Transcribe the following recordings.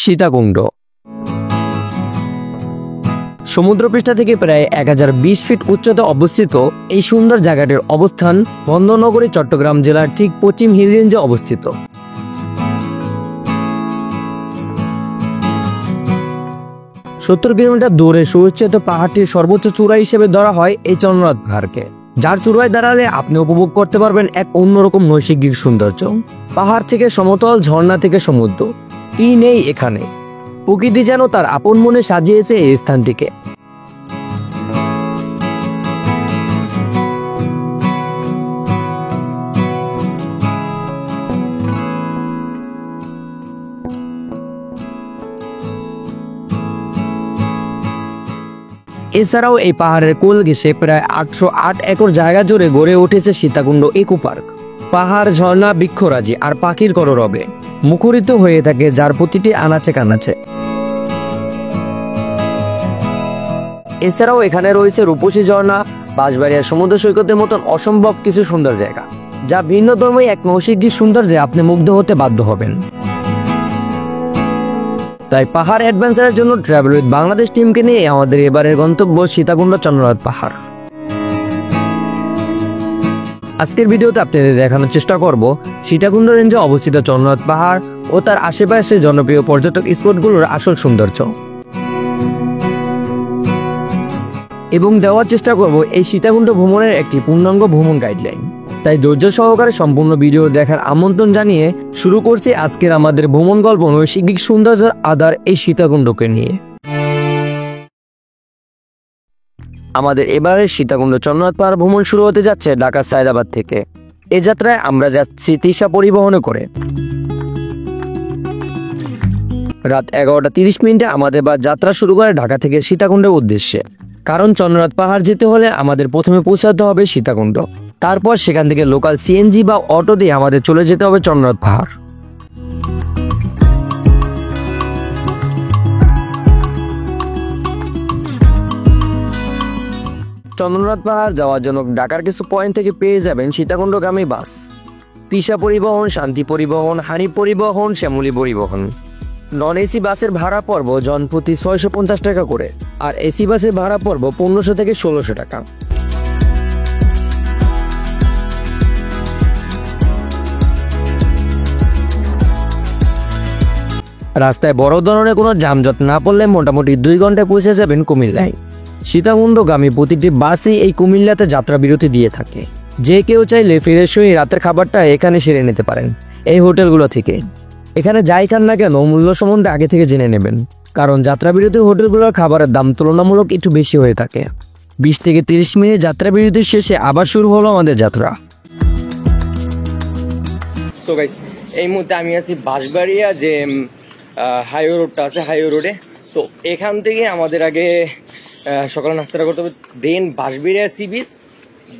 সীতাকুণ্ড। সমুদ্রপৃষ্ঠ থেকে প্রায় 1020 ফিট উচ্চতায় অবস্থিত এই সুন্দর জায়গাটির অবস্থান বন্দরনগরী চট্টগ্রাম জেলার ঠিক পশ্চিম হিল রেঞ্জে অবস্থিত। 70 কিলোমিটার দূরে সুউচ্চিত পাহাড়টির সর্বোচ্চ চূড়া হিসেবে ধরা হয় এই চন্দ্রনাথ পাহাড়কে, যার চূড়ায় দাঁড়ালে আপনি উপভোগ করতে পারবেন এক অন্যরকম নৈসর্গিক সৌন্দর্য। পাহাড় থেকে সমতল, ঝর্ণা থেকে সমুদ্র, কি নেই এখানে। প্রকৃতি যেন তার আপন মনে সাজিয়েছে এই স্থানটিকে। এছাড়াও এই পাহাড়ের কোল ঘেঁষে প্রায় 808 একর জায়গা জুড়ে গড়ে উঠেছে সীতাকুণ্ড ইকো পার্ক। পাহাড়, ঝর্ণা, বৃক্ষরাজি আর পাখির কলরবে মুখরিত হয়ে থাকে, যার প্রতিটি আনাচে কানাচে। এছাড়াও এখানে রয়েছে রূপসী ঝর্ণা, বাঁশবাড়িয়া সমুদ্র সৈকতের মতন অসম্ভব কিছু সুন্দর জায়গা, যা ভিন্ন ধর্মী এক নৈসর্গিক সৌন্দর্যে আপনি মুগ্ধ হতে বাধ্য হবেন। তাই পাহাড় অ্যাডভেঞ্চারের জন্য ট্রাভেল উইথ বাংলাদেশ টিমকে নিয়ে আমাদের এবারের গন্তব্য সীতাকুণ্ড চন্দ্রনাথ পাহাড়। আজকের ভিডিওতে আপনাদের দেখানোর চেষ্টা করব সীতাকুণ্ড রেঞ্জে অবস্থিত চন্দ্রনাথ পাহাড় ও তার আশেপাশে জনপ্রিয় পর্যটক স্পটগুলোর আসল সৌন্দর্য, এবং দেওয়ার চেষ্টা করব এই সীতাকুণ্ড ভ্রমণের একটি পূর্ণাঙ্গ ভ্রমণ গাইডলাইন। তাই ধৈর্য সহকারে সম্পূর্ণ ভিডিও দেখার আমন্ত্রণ জানিয়ে শুরু করছি আজকের আমাদের ভ্রমণ গল্প নৈসর্গিক সৌন্দর্যের আধার এই সীতাকুণ্ডকে নিয়ে। আমাদের এবারের সীতাকুণ্ড চন্দ্রনাথ পাহাড় ভ্রমণ শুরু হতে যাচ্ছে ঢাকা সায়দাবাদ থেকে। এ যাত্রায় আমরা যাচ্ছি তৃষা পরিবহনে করে। রাত 11:30 আমাদের বাস যাত্রা শুরু করে ঢাকা থেকে সীতাকুণ্ডের উদ্দেশ্যে। কারণ চন্দ্রনাথ পাহাড় যেতে হলে আমাদের প্রথমে পৌঁছাতে হবে সীতাকুণ্ড, তারপর সেখান থেকে লোকাল সিএনজি বা অটো দিয়ে আমাদের চলে যেতে হবে চন্দ্রনাথ পাহাড়। চন্দ্রনাথ পাহাড় যাওয়ার জন্য ঢাকার কিছু পয়েন্ট থেকে পেয়ে যাবেন সীতাকুণ্ডগামী বাস। তৃষা পরিবহন, শান্তি পরিবহন, হানি পরিবহন, শ্যামলী পরিবহন। নন এসি বাসের ভাড়া পড়ব জনপ্রতি 650 টাকা করে, আর এসি বাসের ভাড়া পড়ব 1500 থেকে 1600 টাকা। রাস্তায় বড় ধরনের কোনো যানজট না পড়লে মোটামুটি 2 ঘন্টায় পৌঁছে যাবেন কুমিল্লায়। সীতাকুণ্ডগামী প্রতিটি বাসই এই কুমিল্লাতে যাত্রা বিরতি দিয়ে থাকে। যে কেউ চাইলে ফ্রেশ হয়ে রাতের খাবারটা এখানে সেরে নিতে পারেন এই হোটেলগুলো থেকে। এখানে যাই খান না কেন মূল্য সম্বন্ধে আগে থেকে জেনে নেবেন, কারণ যাত্রা বিরতি হোটেলগুলোর খাবারের দাম তুলনামূলক একটু বেশি হয়ে থাকে। 20 থেকে 30 মিনিট যাত্রা বিরতির শেষে আবার শুরু হলো আমাদের যাত্রা। সো গাইস, এই মুহূর্তে আমি আছি বাঁশবাড়িয়া যে হাইওয়ে রোডটা আছে, হাইওয়ে রোডে। সো এখান থেকে আমাদের আগে সকালে নাস্তাটা করতে হবে, দেন বাঁশবাড়িয়া সি বিচ,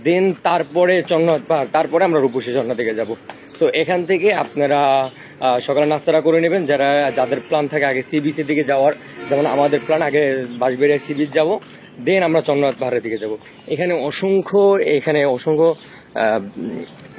দেন তারপরে চন্দ্রনাথ পাহাড়, তারপরে আমরা রূপসী ঝর্ণা থেকে যাব। সো এখান থেকে আপনারা সকালে নাস্তাটা করে নেবেন যাদের প্ল্যান থাকে আগে সি বিচের দিকে যাওয়ার। যেমন আমাদের প্ল্যান আগে বাঁশবাড়িয়া সি বিচ যাবো, দেন আমরা চন্দ্রনাথ পাহাড়ের দিকে যাব। এখানে অসংখ্য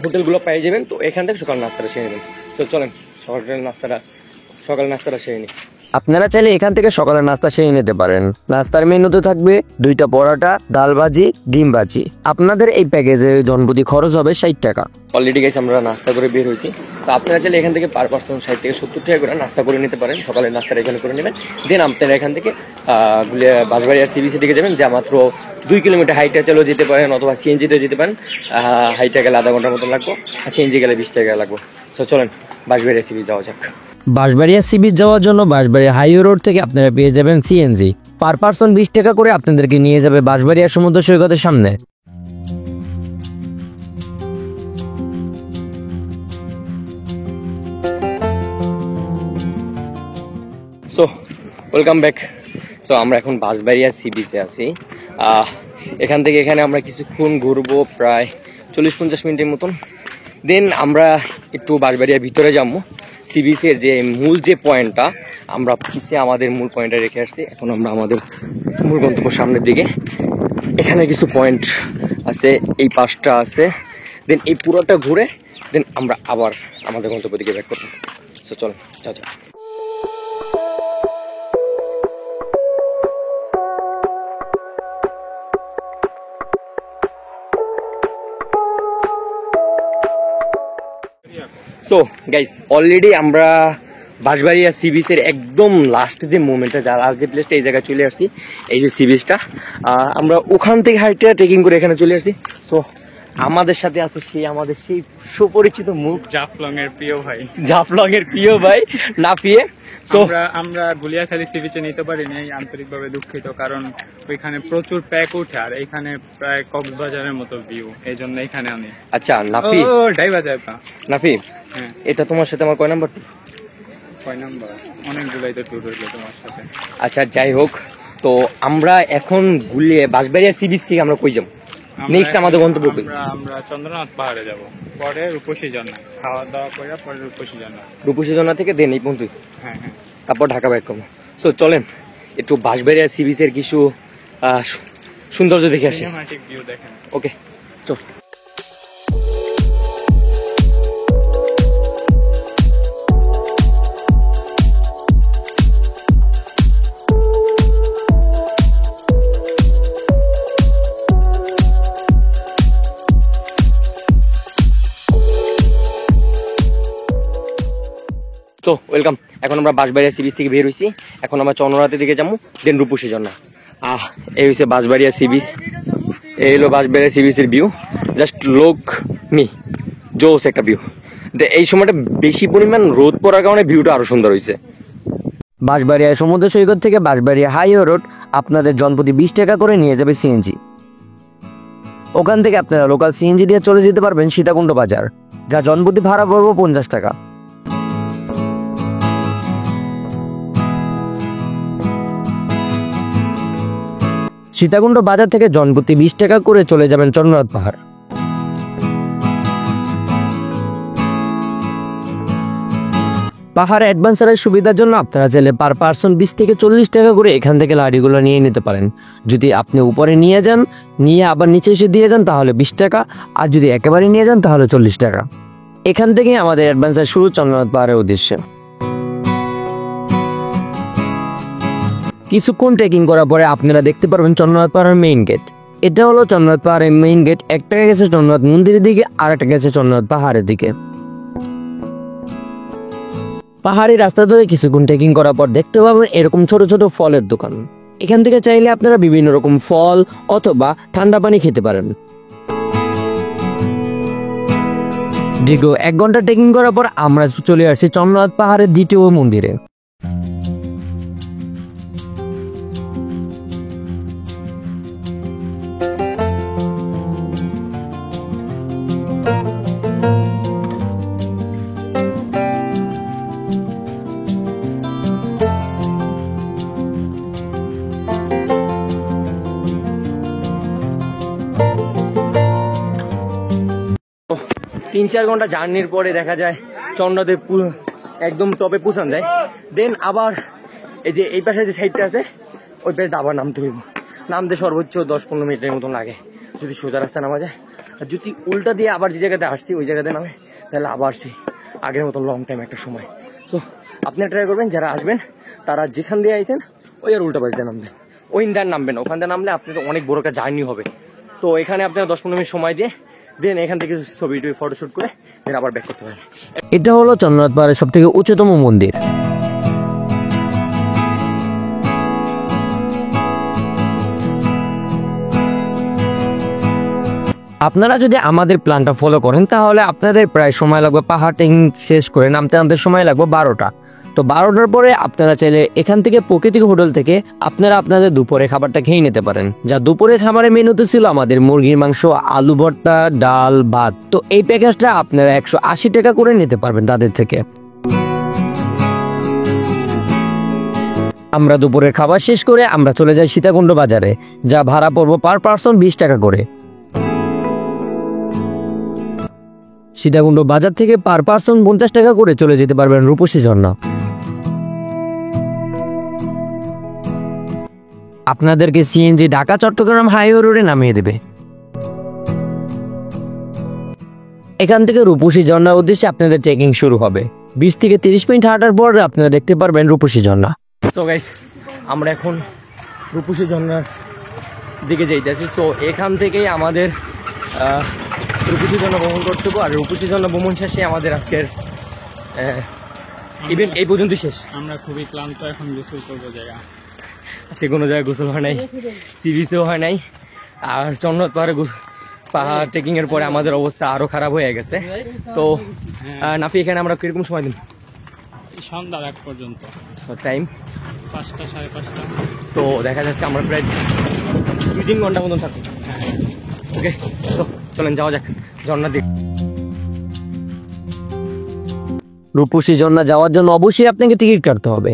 হোটেলগুলো পেয়ে যাবেন। তো এখান থেকে সকাল নাস্তাটা সেরে নেবেন। তো চলেন সকালের নাস্তাটা সেরে নিই। আপনারা চাইলে এখান থেকে সকালের নাস্তা সেরে নিতে পারেন। নাস্তার মেনুতে থাকবে 2টা পরোটা, ডাল ভাজি, ডিম ভাজি। আপনাদের এই প্যাকেজে জনপ্রতি খরচ হবে 60 টাকা। অলরেডি গাইস আমরা নাস্তা করে বের হয়েছি। তো আপনারা চাইলে এখান থেকে পার পার্সন 60 থেকে 70 টাকা করে নাস্তা করে নিতে পারেন। সকালের নাস্তাটা এখানে করে নেবেন, দেন আপনারা এখান থেকে বাঁশবাড়িয়া সি বিচের দিকে যাবেন, যা মাত্র 2 কিলোমিটার। হাইটে চলেও যেতে পারেন অথবা সিএনজিতে যেতে পারেন। হাইটে গেলে আধা ঘন্টার মতন লাগবে, আর সিএনজি গেলে 20 টাকা লাগবে। সো চলেন বাঁশবাড়িয়া সি বিচ যাওয়া যাক। বাঁশবাড়িয়া সি বিচ যাওয়ার জন্য বাঁশবাড়িয়া হাইওয়ে রোড থেকে আপনারা পেয়ে যাবেন সিএনজি। পার পার্সন 20 টাকা করে আপনাদেরকে নিয়ে যাবে বাঁশবাড়িয়া সমুদ্র সৈকতের সামনে। So welcome back. সো আমরা এখন বাঁশবাড়িয়া সি বিচে আছি। এখান থেকে এখানে আমরা কিছুক্ষণ ঘুরবো, প্রায় 40-50 মিনিটের মতন। দেন আমরা একটু বাঁশবাড়িয়ার ভিতরে যাবো। সি বিচের যে মূল যে পয়েন্টটা, আমরা পিছিয়ে আমাদের মূল পয়েন্টটা রেখে আসছি। এখন আমরা আমাদের মূল গন্তব্য সামনের দিকে। এখানে কিছু পয়েন্ট আছে, এই পাশটা আছে, দেন এই পুরোটা ঘুরে দেন আমরা আবার আমাদের গন্তব্য দিকে ব্যাক করবো। সো চল, যাও যাও। সো গাইস অলরেডি আমরা বাঁশবাড়িয়া সি বিচের একদম লাস্ট যে মোমেন্টটা, যা লাস্ট যে প্লেসটা, এই জায়গায় চলে আসছি। এই যে সি বিচটা, আমরা ওখান থেকে হাইটে ট্রেকিং করে এখানে চলে আসছি। সো আমাদের সাথে আছে আমাদের সেই সুপরিচিত মুখ, জাফলং এর প্রিয় ভাই, নাফিয়ে। তো আমরা গুলিয়াখালী সি বিচে নিতে পারিনি, আন্তরিকভাবে দুঃখিত, কারণ ওইখানে প্রচুর প্যাক উঠে আর এখানে প্রায় কক্সবাজারের মতো ভিউ, এই জন্য এখানে আমি। আচ্ছা নাফি, নাফি, হ্যাঁ, এটা তোমার সাথে আমার কয় নাম্বার? কয় নাম্বার? অনেকগুলাই তো ট্যুর হইলো তোমার সাথে। আচ্ছা যাই হোক, তো আমরা এখন বাঁশবাড়িয়া সি বিচ থেকে আমরা কই যাবো? নেক্সট আমাদের গন্তব্য কই? আমরা চন্দ্রনাথ পাহাড়ে যাব, পরে রূপসী ঝর্ণা, খাওয়া দাওয়া করে পরে রূপসী ঝর্ণা থেকে দেন এই পর্যন্ত। হ্যাঁ, তারপর ঢাকা ব্যাক করবো। সো চলেন একটু বাঁশবাড়িয়া সি বিচের কিছু সৌন্দর্য দেখে আসি। সিনেমাটিক ভিউ দেখেন। ওকে চল। তো ওয়েলকাম, এখন আমরা বাঁশবাড়িয়া সি বিচ থেকে বের হয়েছি, এখন আমরা চন্দ্রনাথের দিকে যাবো, দেন রূপসী ঝর্ণা। এই হচ্ছে বাঁশবাড়িয়া সি বিচ, এই হলো বাঁশবাড়িয়া সি বিচের ভিউ। জাস্ট লোক মি জোস একটা ভিউ। এই সময়টা বেশি পরিমাণ রোদ পড়ার কারণে ভিউটা আরো সুন্দর হয়েছে। বাঁশবাড়িয়া সমুদ্র সৈকত থেকে বাঁশবাড়িয়া হাইওয়ে রোড আপনাদের জনপ্রতি 20 টাকা করে নিয়ে যাবে সিএনজি। ওখান থেকে আপনারা লোকাল সিএনজি দিয়ে চলে যেতে পারবেন সীতাকুণ্ড বাজার, যা জনপ্রতি ভাড়া পড়বে 50 টাকা। সীতাকুণ্ড বাজার থেকে জনপ্রতি 20 টাকা করে চলে যাবেন চন্দ্রনাথ পাহাড়। পাহাড়ে অ্যাডভেঞ্চারের সুবিধার জন্য আপনারা চাইলে পার পার্সন 20 থেকে 40 টাকা করে এখান থেকে লাড়িগুলো নিয়ে নিতে পারেন। যদি আপনি উপরে নিয়ে যান, নিয়ে আবার নিচে এসে দিয়ে যান তাহলে 20 টাকা, আর যদি একেবারে নিয়ে যান তাহলে 40 টাকা। এখান থেকে আমাদের অ্যাডভেঞ্চার শুরু চন্দ্রনাথ পাহাড়ের উদ্দেশ্যে। কিছুক্ষণ ট্রেকিং করার পরে আপনারা দেখতে পারবেন চন্দ্রনাথ পাহাড়ের মেইন গেট। এটা হলো চন্দ্রনাথ পাহাড়ের মেইন গেট। একটা গেছে চন্দ্রনাথ মন্দিরের দিকে, আর একটা গেছে চন্দ্রনাথ পাহাড়ের দিকে। পাহাড়ি রাস্তা ধরে কিছুক্ষণ ট্রেকিং করার পর দেখতে পাবেন এরকম ছোট ছোট ফলের দোকান। এখান থেকে চাইলে আপনারা বিভিন্ন রকম ফল অথবা ঠান্ডা পানি খেতে পারেন। দীর্ঘ 1 ঘন্টা ট্রেকিং করার পর আমরা চলে আসছি চন্দ্রনাথ পাহাড়ের দ্বিতীয় মন্দিরে। তিন 4 ঘন্টা জার্নির পরে দেখা যায় চন্দ্রনাথের একদম টপে পৌঁছান যায়। দেন আবার এই যে এই পাশে যে সাইডটা আছে, ওই পাশে আবার নামতে হইব। নামতে সর্বোচ্চ 10-15 মিনিটের মতন লাগে যদি সোজা রাস্তা নামা যায়। আর যদি উল্টা দিয়ে আবার যে জায়গাতে আসছি ওই জায়গাতে নামে, তাহলে আবার সেই আগের মতো লং টাইম একটা সময়। সো আপনি ট্রাই করবেন, যারা আসবেন তারা যেখান দিয়ে আইছেন ওই আর উল্টা পাশ দিয়ে নামবেন, ওই ইন্টার নামবেন। ওখান দিয়ে নামলে আপনাদের অনেক বড় একটা জার্নি হবে। তো এখানে আপনারা 10-15 মিনিট সময় দিয়ে দেন এখান থেকে ছবি ফটোশুট করে দেন আবার ব্যাক করতে পারেন। এটা হলো চন্দ্রনাথ পাহাড়ের সব থেকে উচ্চতম মন্দির। আপনারা যদি আমাদের প্ল্যানটা ফলো করেন তাহলে আপনাদের প্রায় সময় লাগবে, পাহাড় ট্রেকিং শেষ করে নামতে নামতে সময় লাগবে 12টা। তো 12টার পরে আপনারা চাইলে এখান থেকে প্রকৃতিক হোটেল থেকে আপনারা আপনাদের দুপুরে খাবারটা খেয়ে নিতে পারেন। যা দুপুরের খাবারের মেনুতে ছিল আমাদের মুরগির মাংস, আলু ভর্তা, ডাল, ভাত। তো এই প্যাকেজটা আপনারা 180 টাকা করে নিতে পারবেন তাদের থেকে। আমরা দুপুরের খাবার শেষ করে আমরা চলে যাই সীতাকুণ্ড বাজারে, যা ভাড়া পড়বো পার পার্সন 20 টাকা করে। সীতাকুণ্ড বাজার থেকে পার পার্সন 50 টাকা করে চলে যেতে পারবেন রূপসী ঝর্ণা। আপনাদেরকে সিএনজি ঢাকা চট্টগ্রাম হাইওয়ে রোডে নামিয়ে দেবে। এখান থেকে রূপসী ঝর্ণার উদ্দেশ্যে আপনাদের ট্রেকিং শুরু হবে। 20 থেকে 30 মিনিট হাঁটার পর আপনারা দেখতে পারবেন রূপসী ঝর্ণা। সো গাইস, আমরা এখন রূপসী ঝর্ণার দিকে যাইতেছি। সো এখান থেকেই আমাদের রূপসী ঝর্ণা ভ্রমণ করতে হবে। আর রূপসী ঝর্ণা ভ্রমণ শেষে আমাদের আজকের ইভেন্ট এই পর্যন্তই শেষ। আমরা খুবই ক্লান্ত, এখন গোসল করবো জায়গা। সে কোনো জায়গায় গোসল হয় নাই, সি বিচেও হয় নাই। আর চন্নত পাহাড় ট্রেকিং এর পরে আমাদের অবস্থা আরো খারাপ হয়ে গেছে। তো নাফি এখানে আমরা কিরকম সময় দিন? সন্ধ্যার আগ পর্যন্ত, টাইম 5টা 5:30। তো দেখা যাচ্ছে আমরা প্রায় 2-3 ঘন্টা মতন থাকবো। ওকে, তো চলেন যাওয়া যাক ঝর্ণার দিক। রূপসী ঝর্ণা যাওয়ার জন্য অবশ্যই আপনাকে টিকিট কাটতে হবে।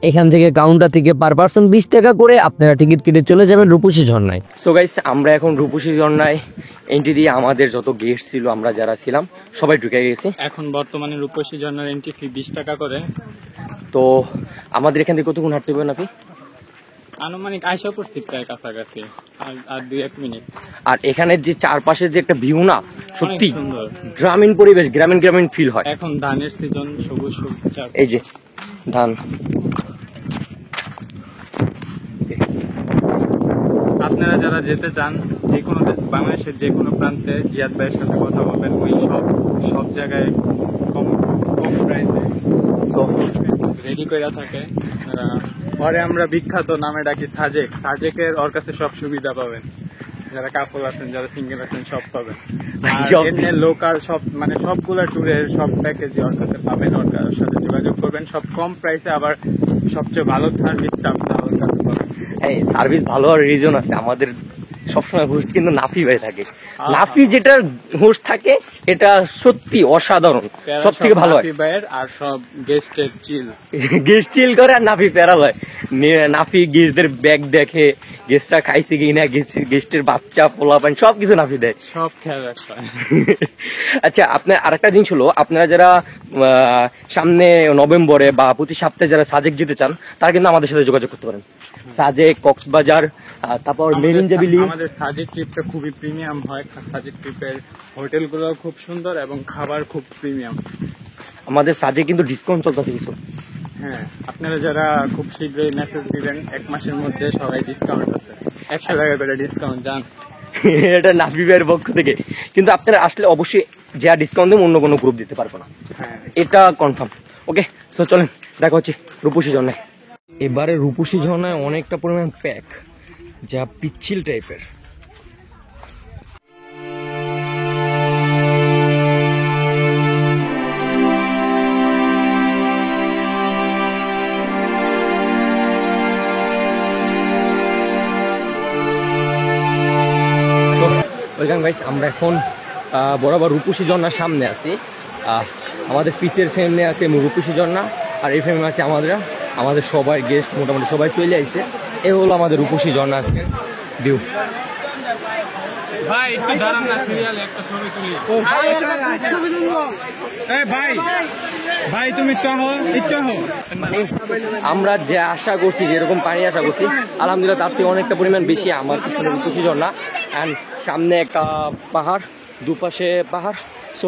এখান থেকে কাউন্টার থেকে পার পার্সন 20 টাকা করে আপনারা টিকিট কেটে চলে যাবেন রূপসী ঝর্ণায়। সো গাইস, আমরা এখন রূপসী ঝর্ণায় এন্ট্রি দিয়ে আমাদের যত গেস্ট ছিল, আমরা যারা ছিলাম সবাই ঢুকে গেছি। এখন বর্তমানে রূপসী ঝর্ণার এন্ট্রি ফি 20 টাকা করে। তো আমাদের এখান থেকে কতক্ষণ হাঁটতে হবে নাকি? আনুমানিক আয়সা পড়ছি প্রায় কাছাকাছি, আর 2-1 মিনিট। আর এখানের যে চারপাশের যে একটা ভিউ না, সত্যি অনেক সুন্দর। গ্রামীণ পরিবেশ, গ্রামীণ ফিল হয়। এখন ধানের সিজন, সবুজ সবুজ চাপ। এই যে ধান। আপনারা যারা যেতে চান, যে কোনো বাংলাদেশের যে কোনো প্রান্তে জিয়াদ ভাইয়ের সাথে কথা বলবেন, ওই সব জায়গায় কম প্রাইসে রেডি করে থাকে। পরে আমরা বিখ্যাত নামে ডাকি সাজেকের, ওর কাছে সব সুবিধা পাবেন। যারা কাপল আছেন, যারা সিঙ্গেল আছেন, সব পাবেন। আর লোকাল সব, মানে সবগুলা ট্যুরের সব প্যাকেজই ওর কাছে পাবেন। ওর সাথে যোগাযোগ করবেন, সব কম প্রাইসে, আবার সবচেয়ে ভালো সার্ভিসটা আপনারা ওর কাছে পাবেন। এই সার্ভিস ভালো হওয়ার রিজন আছে। আমাদের সবসময় হোস্ট কিন্তু নাফি ভাই থাকে। নাফি যেটা হোস্ট থাকে এটা সত্যি অসাধারণ, সব থেকে ভালো হয়। নাফি ভাইয়ের আর সব গেস্টের চিল, গেস্ট চিল করে আর নাফি প্যারাল হয়। নাফি গেস্টদের ব্যাগ দেখে, গেস্টটা খাইছে কি না, গেস্টের বাচ্চা পোলাপান সবকিছু নাফি দেয়, সব খেয়াল রাখতে হয়। আচ্ছা, আপনার আরেকটা জিনিস হলো, আপনারা যারা সামনে নভেম্বরে বা প্রতি সপ্তাহে যারা সাজেক যেতে চান, তারা কিন্তু আমাদের সাথে যোগাযোগ করতে পারেন। সাজেক, কক্সবাজার, তারপর মেরিনজাবিলি। আমাদের সাজেক ট্রিপটা খুবই প্রিমিয়াম হয়। সাজেক ট্রিপের হোটেলগুলো খুব সুন্দর এবং খাবার খুব প্রিমিয়াম। আমাদের সাজে কিন্তু ডিসকাউন্ট চলতেছে কিছু। হ্যাঁ, আপনারা যারা খুব শীঘ্রই মেসেজ দিবেন, 1 মাসের মধ্যে সবাই ডিসকাউন্ট আছে, 100 টাকা করে ডিসকাউন্ট। জান, এটা নাফি ভাইয়ের পক্ষ থেকে। কিন্তু আপনারা আসলে অবশ্যই যা ডিসকাউন্ট দেবো, অন্য কোনো গ্রুপ দিতে পারবো না, এটা কনফার্ম। ওকে, সো চলেন দেখা হচ্ছে রূপসী ঝর্ণায়। এবারে রূপসী ঝর্ণায় অনেকটা পরিমাণ প্যাক, যা পিচ্ছিল টাইপের। ওয়েলকাম গাইস, আমরা এখন বরাবর রূপসী ঝর্ণার সামনে আছি। আমাদের পিসের ফ্যামিলি আছে রূপসী ঝর্ণা, আর এই ফ্যামিলি আছে আমাদের সবাই গেস্ট মোটামুটি সবাই চলে আইছে। এ হলো আমাদের রূপসী ঝর্ণা আজকের ভিউ। ভাই একটু দাঁড়ান না, সিরিয়ালে একটা ছবি তুলি। ভাই তুমি একটু আমরা যে আশা করছি, যেরকম পানি আশা করছি, আলহামদুলিল্লাহ তার থেকে অনেকটা পরিমাণ বেশি। আমার পিছনে রূপসী ঝর্ণা, অ্যান্ড সামনে একটা পাহাড়, দুপাশে পাহাড়। সো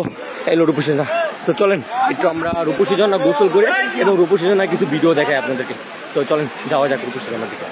এলো রূপসী ঝর্ণা। সো চলেন একটু আমরা রূপসী ঝর্ণা গোসল করে এবং রূপসী ঝর্ণার কিছু ভিডিও দেখাই আপনাদেরকে। তো চলেন যাওয়া যাক রূপসী ঝর্ণার দিকে।